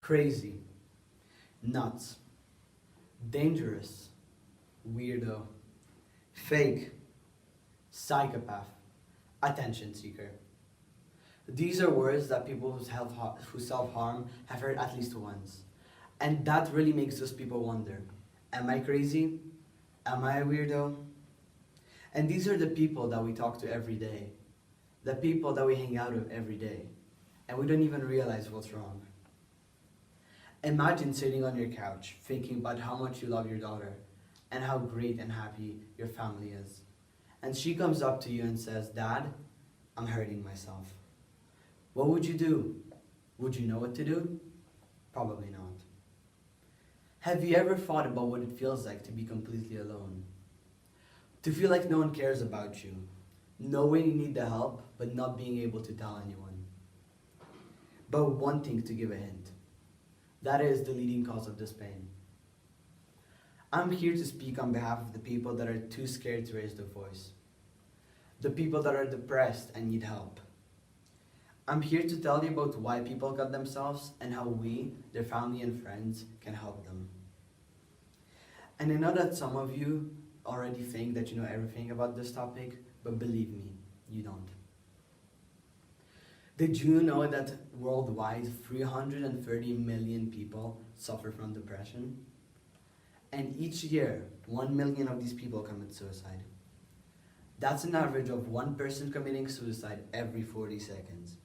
crazy, nuts, dangerous, weirdo, fake, psychopath, attention seeker. These are words that people who self-harm have heard at least once. And that really makes those people wonder, am I crazy? Am I a weirdo? And these are the people that we talk to every day, the people that we hang out with every day, and we don't even realize what's wrong. Imagine sitting on your couch thinking about how much you love your daughter and how great and happy your family is. And she comes up to you and says, "Dad, I'm hurting myself." What would you do? Would you know what to do? Probably not. Have you ever thought about what it feels like to be completely alone? To feel like no one cares about you, knowing you need the help, but not being able to tell anyone. But wanting to give a hint. That is the leading cause of this pain. I'm here to speak on behalf of the people that are too scared to raise their voice. The people that are depressed and need help. I'm here to tell you about why people cut themselves and how we, their family and friends, can help them. And I know that some of you already think that you know everything about this topic, but believe me, you don't. Did you know that worldwide 330 million people suffer from depression? And each year, 1 million of these people commit suicide. That's an average of one person committing suicide every 40 seconds.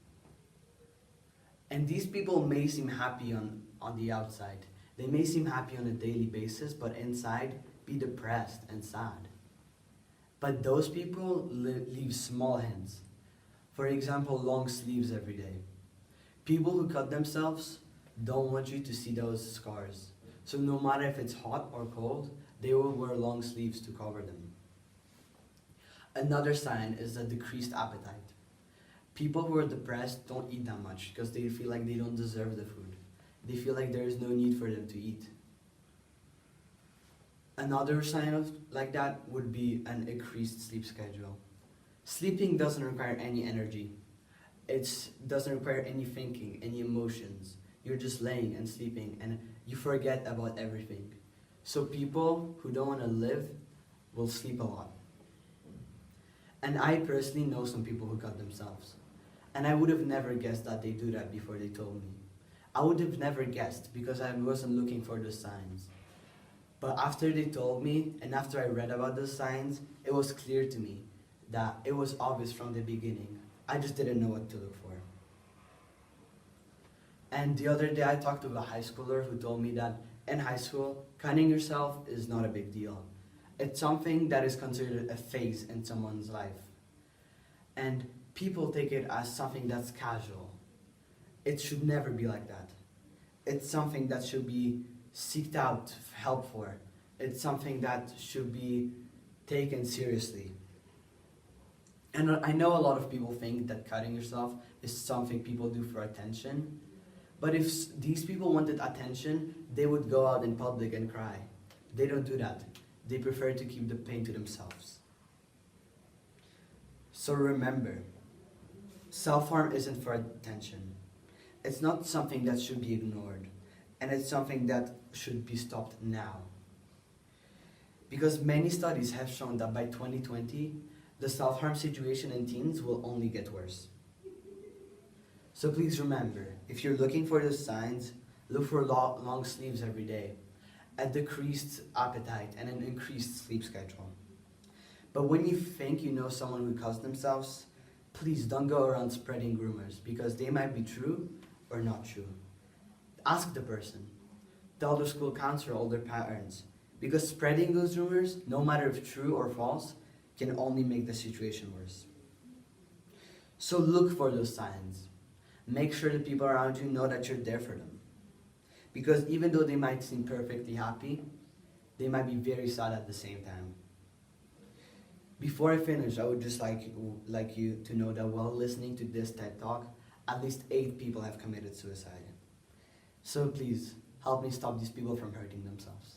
And these people may seem happy on the outside. They may seem happy on a daily basis, but inside be depressed and sad. But those people leave small hints. For example, long sleeves every day. People who cut themselves don't want you to see those scars. So no matter if it's hot or cold, they will wear long sleeves to cover them. Another sign is a decreased appetite. People who are depressed don't eat that much because they feel like they don't deserve the food. They feel like there is no need for them to eat. Another sign like that would be an increased sleep schedule. Sleeping doesn't require any energy. It doesn't require any thinking, any emotions. You're just laying and sleeping and you forget about everything. So people who don't want to live will sleep a lot. And I personally know some people who cut themselves. And I would have never guessed that they do that before they told me. I would have never guessed because I wasn't looking for the signs. But after they told me and after I read about those signs, it was clear to me that it was obvious from the beginning. I just didn't know what to look for. And the other day I talked to a high schooler who told me that in high school, cutting yourself is not a big deal. It's something that is considered a phase in someone's life. And people take it as something that's casual. It should never be like that. It's something that should be sought out help for. It's something that should be taken seriously. And I know a lot of people think that cutting yourself is something people do for attention. But if these people wanted attention, they would go out in public and cry. They don't do that. They prefer to keep the pain to themselves. So remember, self-harm isn't for attention. It's not something that should be ignored. And it's something that should be stopped now. Because many studies have shown that by 2020, the self-harm situation in teens will only get worse. So please remember, if you're looking for the signs, look for long sleeves every day, a decreased appetite, and an increased sleep schedule. But when you think you know someone who cuts themselves, please don't go around spreading rumors because they might be true or not true. Ask the person. Tell their school counselor or their parents. Because spreading those rumors, no matter if true or false, can only make the situation worse. So look for those signs. Make sure the people around you know that you're there for them. Because even though they might seem perfectly happy, they might be very sad at the same time. Before I finish, I would just like you to know that while listening to this TED Talk, at least 8 people have committed suicide. So please, help me stop these people from hurting themselves.